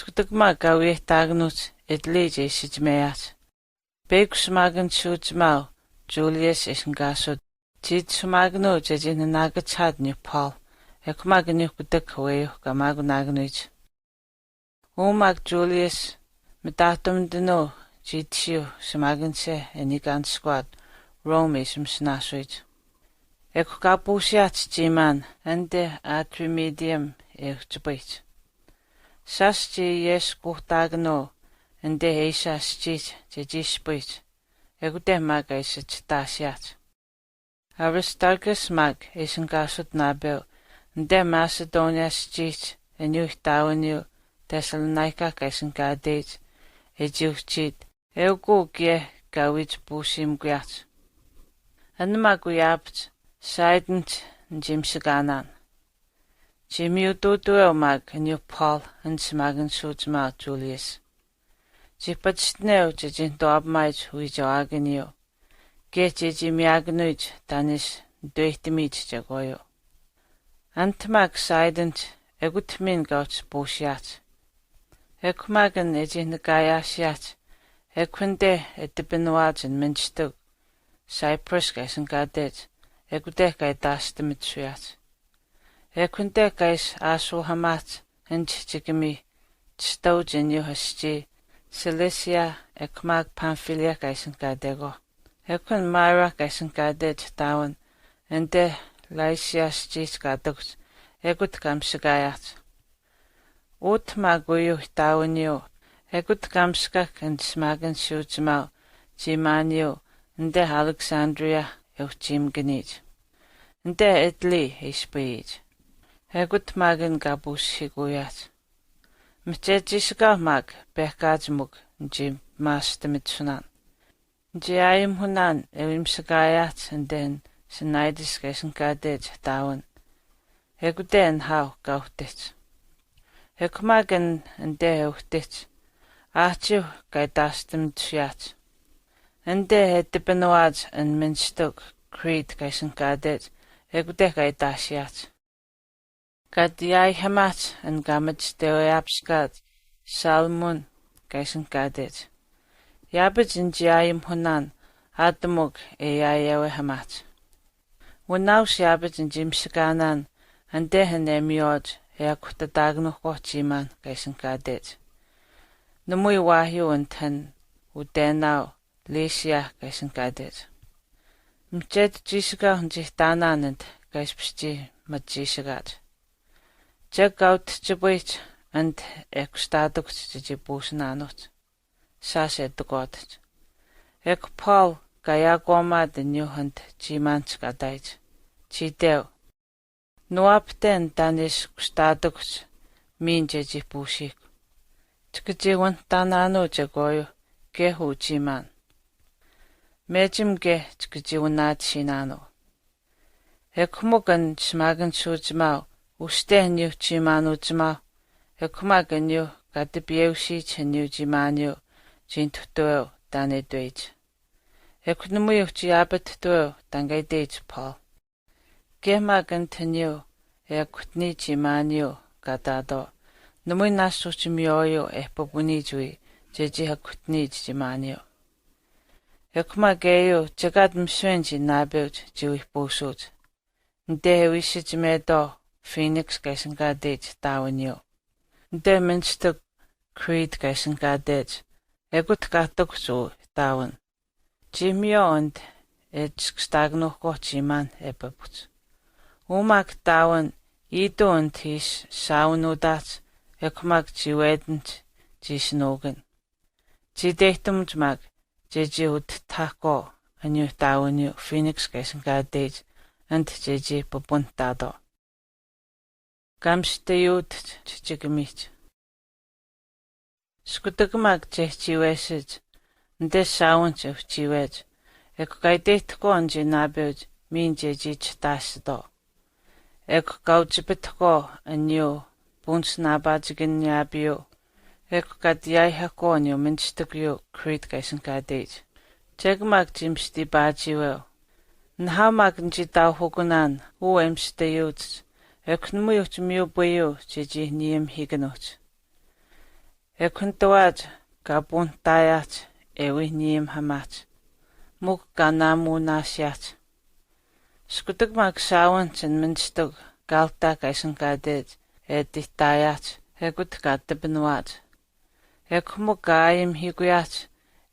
Skutagma gawi tagnut edlije sijmeat. Beg smagan chutmau, Julius isngasud. Tid smagno jejin nagachad ni Paul. Ekmagnu kudakwe gamagunagnuj. Umag Julius metatum dino jitshu smaganse enigan squad Rome ismsnasuj. Ekkapusiat jiman ande atrimidium echtbeit. Sasji yes kuhtagno ande eisa stich jejisbeit. Ekute mag isitasiat. Aristarchus mag isengasut nabel ande Macedonia stich enuchtawenu Thessalonica isengadeit ejuchit eugugie gawit busim gyat. Anmaguyabt Seident Jimsaganan. Jimiututuel mag new Paul and smagan suitsma Julius. Jipatstneu jejin dobmaid huijo agenio. Get jimiagnuj danis duitimid jagoyo. Antmag Seident egutmin gauts bushiat. Ekmagan ejin gayashiat. Equinde etibinwajan minstug. Cyprus isengadet. Ekute kai dastimitsuyat. Ekunte kais asu hamat and chikimi stowjin yuhasji Cilicia ekmag Pamphylia kaisengadego. Ekun Myra kaisengadet down and de Lycia stis gadukt ekut kamsigayat. Ut maguyu downio ekut kamskak and smagan shutmau Jimanio and de Alexandria Jim genid. Nde Italy ispeed. Egut magen gabus higuyat. Mtejisga mag bekajmug Jim mastemitsunan. Jiaim hunan evimsagayat and then Sinaidis gadet down. Eguden how gautit. Ekmagen and de eutit. Archu gaidastimtsuyat. And de het benoad and minstuk. Creed gaisengadet, egute gaidashiat. Gadiai hamat and gamets deoyapskat, salmon gaisengadet. Yabit in jiaim hunan, adamug eyayewe hamat. Wanaus yabit in jimsaganan, and dehen emiod eakutadagnuko jiman gaisengadet. Numui wahyu and ten, udenau, Lycia gaisengadet. Mchet jisiga hunjihtananand gaispsti majisigat. Jagaut jibuit and ekstadukt jibusnanut. Sas edugot. Ek Paul gayagoma de newhand jimanskadait. Chideo. Nuapten danis stadukt minje jibusik. Tkajiwan tanano jagoyo gehu jiman. Mejimge tkajiwanat shinano. Ekmugan smagan sujmau, ustenyu jimanu jmau. Ekmagan yu gadibieushi chenyu jimanyu, jintutuel dane duej. Eknumuyu jiabet duel dangay dej Paul. Gemagan tenyu, ekutni jimanyu gadado. Numuy nasu jimyoyo ekpabunijui, jeji hakutni jimanyu. Ekmageyo jagad mswenji nabilt jiwih busut. Nde wishijimedo Phoenix gaisengadet dawanyo. Nde minstuk Creed gaisengadet. Egut gatukzu dawan. Jimyo and etskstagnuko jiman ebabut. Umak dawan ido and his saunudat. Ekmag jiwedent jisnogen. Jidechtumjmag. Jeji ut tako anyu dawanyu Phoenix gaisengadet and jeji papuntado. Gamsteyut chichigimit. Skutagmag jechiwesid, nde sounds of chiwed. Ekgaitetko anji nabiud min jeji chitasido. Ekgautjibitko anyu buns nabajigin yabio. Ekgadiaihako anyu minstukyu Creed gaisengadet. Jegmag jimsti bajiwel. Nhamag njitau hugunan uemsteyut. Eknumuyut miubuyu jeji niem higanut. Ekuntuaj kapuntayach ewihniim hamach. Muk kanamunasiach. Skutugmak sawanchen minstug galta kaisankadej editayach ekut katabenwaj. Ekmuk gaim higuyach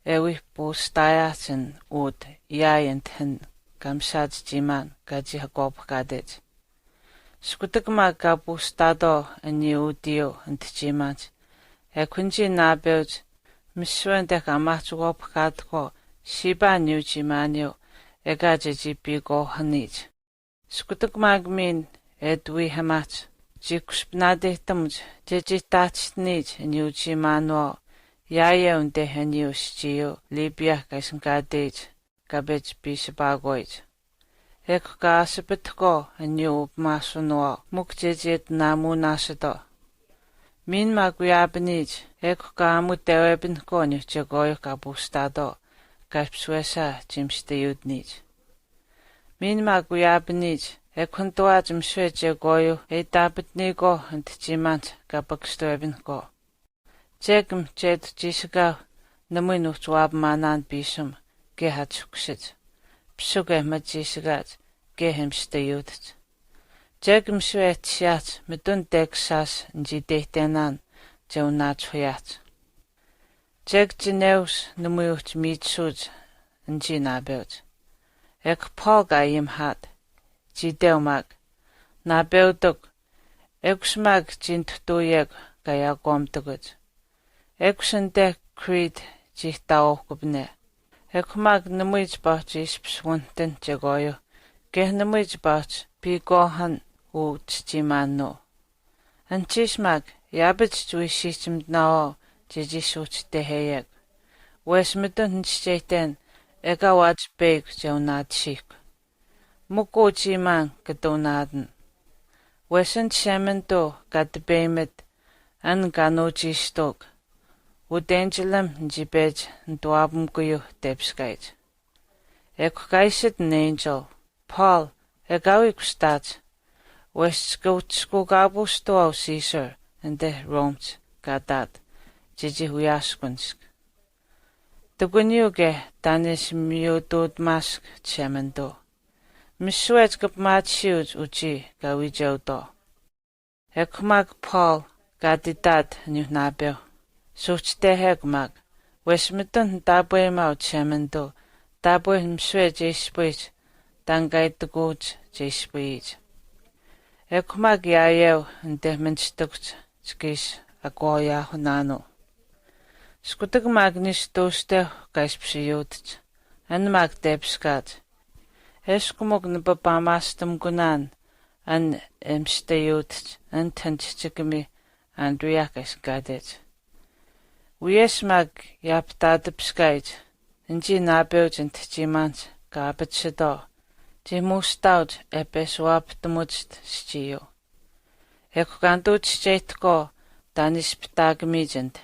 ewih pustayachen ud iayenthen kamsaj jiman gaji hakopkadej. Skutugmak kapustado ani udio antjimach. Ekunji nabeuj miswendek amachugopkadko shiba niujimanio egajeji bigo hanij. Skutugmak min edwi hamach jikuspnadehtamj jejitachnij niujimano yayeunde haniusjiu Libya kaisankadej kabej bishabagoij. Ekkaasipetko aniu upmasuno mukjejet namunasado. Min maguyabnij ekkaamuttewebinko niuchegoyo kapustado kaipsuesa jimsteyudnij. Min maguyabnij ekuntua jimswejegoyo etapetnigo antjimant kapakstewebinko. Jegm jed jisagaw namuin uchwabmanan bisum gehatsuksij. Psuge majisagaj gehemsteyudj. Jegm sweetjat medun Texas njidehtanan jaunachuyat. Jeg jineus numuuch mitsuj njinabeuj. Ek polga imhat jideumag nabeuduk eksmag jintutuyeg gayagomtuguj. Eksende creed jihtaokubne. Ekmag numuij bach ispswunten jagoyo. Geh numuij bach bigohan uutjimano. Anchismag yabit juishimnao jejisuchteheyeg. Wesmidun njeten egawaj beg jaunatshik. Muko jiman gadonaden. Wesen chamento gadbemet an ganojistog. Udengelam njibej nduabumguyo debskait. Ekgaisit an angel. Paul egawikstad. Westskogabustoo Caesar and the Rome's gadat. Jiji huyaskunsk. Tugunyuge danis miududmask chamendo. Miswet gapmatshiuj uji gawijaudo. Ekmag Paul gadidat nyunabeo. Suchtehegmag. Westmidun dabwemau chamendo. Dabwe mswe jespuij. Dangaituguj jespuij. Ekmag yayew ante menstukt skis agoya hunano. Skutugmag nistoste gaispsiyudj. Anmag debskad. Eskumog nababamastum gunan an emsteyudj antantjigami andriakis gadej. Wiesmag yaptadebskait. Nji nabeuj antjimant gabatsido. Jimustauj epeswaptumujt stio. Ekkanduj jetko danisptagmijent.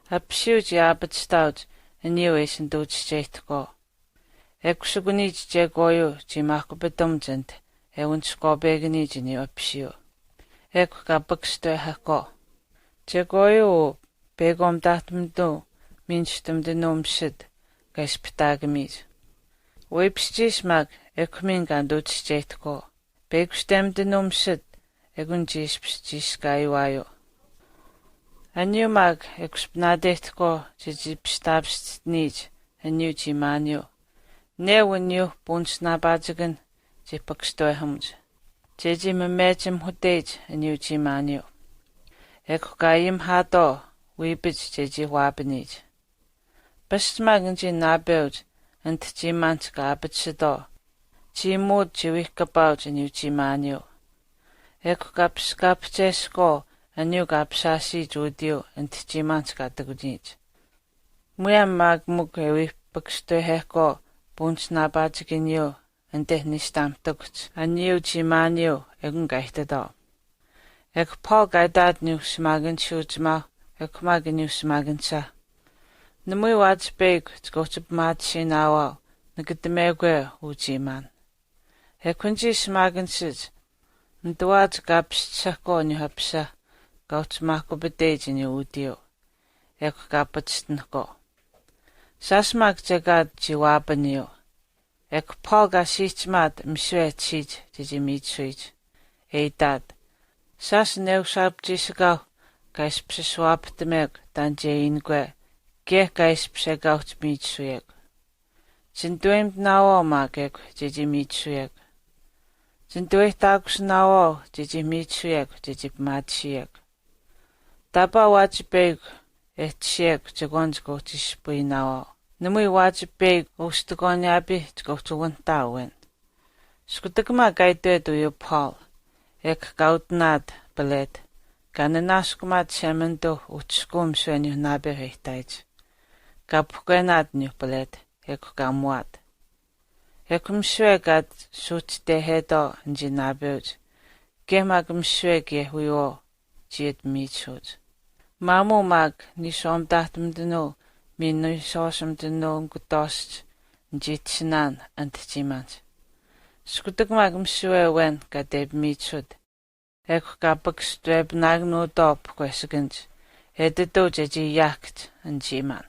Apsiuj yabatstauj aniuesenduj jetko. Eksugunij jegoyu jimakubedumjent eunskobegnijini apsiu. Ekkabakstehako. Jegoyu begomdatmdu minstumdenumsid gaisptagmij. Webstismag ekminganduj jetko. Begstemdenumsid egunjispstiskaiwayo. Aniumag ekspnadetko jijipstabstnij aniu jimanio. Neuniu bunsnabajigan jipakstoehamj. Jejimemejim hudej aniu jimanio. Ekgayim hado wibij jejiwabnij. Bestmaganji nabeuj antjimant gabatsido. Jimud jiwikabauj aniu jimanio. Ekkapskapjesko aniu gapsasi judio antjimant gatagujij. Muyamag mug ewipakstoeheko bunsnabajiginio antehnistamtugt aniu jimanio egungaitado. Ekpol gaidad niu smaganchujma ekmaginiu smagansa. Namui wajbeg tgotubmatsinawa nagademegwe ujiman. Ekunji smagansid nduaj gapstsako niu hapsa gautmakubedej niu udio. kapatstnko. Sasmak jagad jiwabanyo. Polga sichmat mswe chij jimichuij. Eidad. Sas neusab jisagaw gais psiswaptemeg dan jaingwe. Gais psegaut michueg. Sinduim nawo mageg jimichueg. Sinduitagus nawo jimichueg jimmachieg. Taba wajibeg etchieg jagonjgo jishpui nawo. Numui wajibeg ostugonyabi jgotuwantawen. Skutagma gaitedu yu Paul. Gautnad beled. Gananaskmat semendo utskum swenyu nabe heitaj. Kapgenad nyu beled. Gamwad. Mswegad sut de hedo njinabuj. Mswege huyo jiet michuj. Mamu mag nisom datumdeno minu sosumdeno ngutost njitsinan antjimant. Skutagmag mswewen gadeb michud. Gabakstweb nagno dop kwesgend. Ededo jeji yakt anjiman.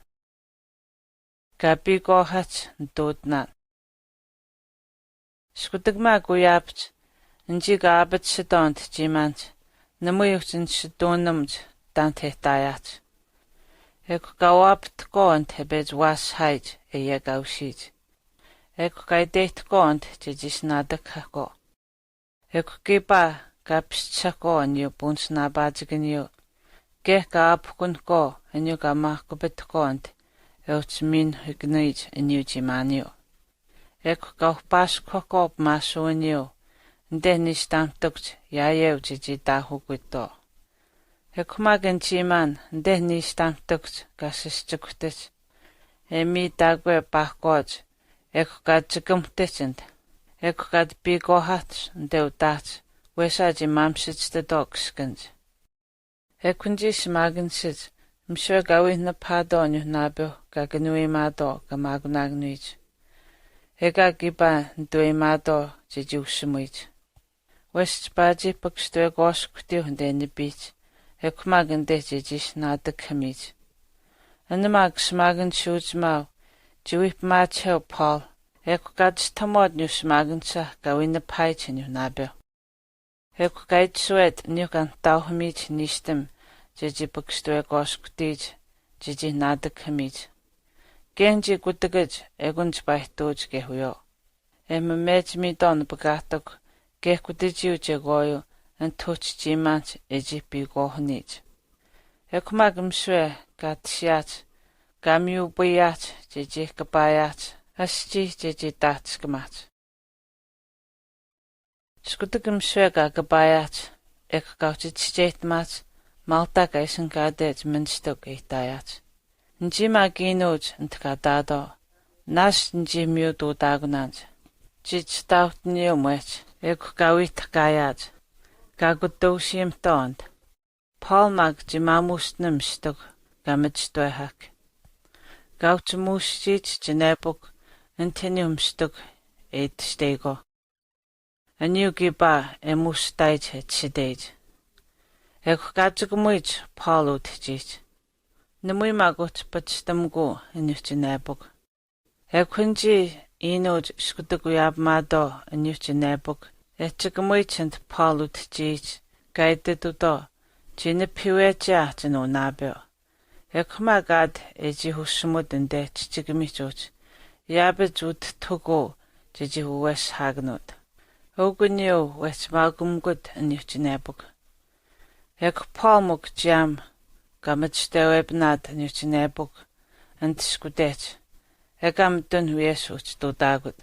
Gabigohat ndodnan. Skutagmag uyapt njigabat sidont jimant. Namuyutin sidonumj dantetayat. Gawapt gont hebej was haij gaushij. Gaidet gont jejisnadakako. Giba gapstsako anyo bunsnabajiganyo. Gaapkunko anyo gamakubet gont. Min hygnij anyo jimanyo. Gaupaskoko maso anyo. Ndenis damtugt yayew jejidahugwito. Magan jiman ndenis damtugt gasistuktet. Emi dagwe bakgoj. Gad jigumtetind. Gad bigohat ndeudat. Wesaji mamsitstedogskend. Kunjis magensit. Mswe gawin na padon yu nabo gaganui mado gamagunagnuij. Giba ndui mado jejushumuij. West baji pakstwe goskutio ndenibit. Magan de jejis nadakhamij. Mag smagan shujmau. Juip machel Paul. Gad stamod nu smagan sa gawin na paichin yu nabo. Gaid swed nu gan tauhamij nistem. Jeji pakstwe goskutij. Jeji nadakhamij. Genji gutagaj egunj bahtoj gehuyo. Mej midon bagatok. Gekudijiu jegoyo. En tuch jimant eji bigohnij. Mag mswe gad siat. Gamiu buyat jeji kabayat. Asji jeji datskamat. Skutagam mswe gabayat. Gautid statemat. Malta gaisen gadet minstok eitayat. Njima ginuj ntgadado. Nas njimiu dudagunanj. Jij dautniu mwech. Gawit gayat. Gagudoshim tond. Paul mag jimamustnum stok. Gamitstwehak. Gautmusjij jinebuk. Intinium stok. Eit stego. Anu giba emustajj etsidej. Gadzugumuij Paul utjij. Namui magut patstamgu inuchinebuk. Kunji inuj skutaguyab mado inuchinebuk. Etchigumuichint Paul utjij. Gaidedudo. Jinipiweja jino nabio. Magad eji husumudinde chichigimichuj. Yabij tugu jeji huwes hagnud. Ogunyo wes magumgud inuchinebuk. Paul muk jam. Gamitstewebnad inuchinebuk. Antiskudet. Gamdun huyesuch dudagud.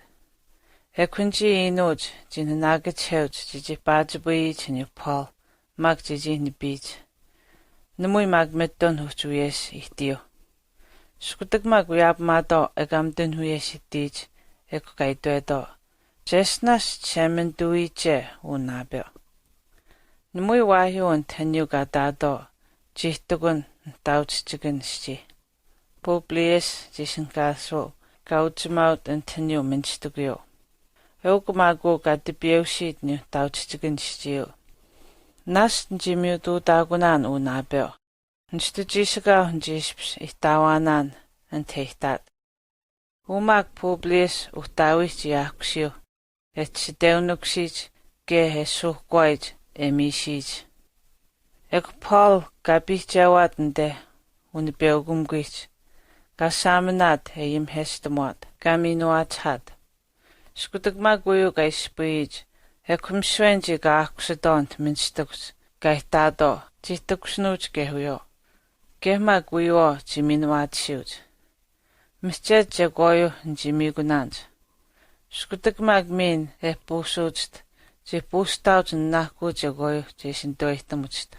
Kunji inuj jinanagacheuj jeji bajibuij inu Paul. Mag jeji nibij. Namui mag meddon huchuyes ihtiyo. Skutagmag uyab mado gamdun huyes ihtij. Gaidwedo. Jesnas chemenduije unabio. Namui wahyu antanyu gadado. Jihtugun dautschigan sti. Publius jisinkaso. Gautsumaut antanyu minstugyo. Magu gadibiushid nu dautschigan stiyo. Nas njimiu dudagunan unabio. Nstu jisagaw jisps ihtawanan antehtat. Umak Publius uhtawis jahkusiu. Et sideunuksij ge esuhquaij emisij. Ek Paul gabijawat nde unibeugumgij. Gasamanat eyim hestamot gaminuatat. Skutagmaguyu gaispij. Ekumswenji gaakkusadont minstuks gaitado jituksnuj gehuyo. Gehmaguyo jiminuatsiuj. Misjet jagoyu jimigunanj. Skutagmagmin pusujt jipustauj naku jagoyu jisindoihtamuchta.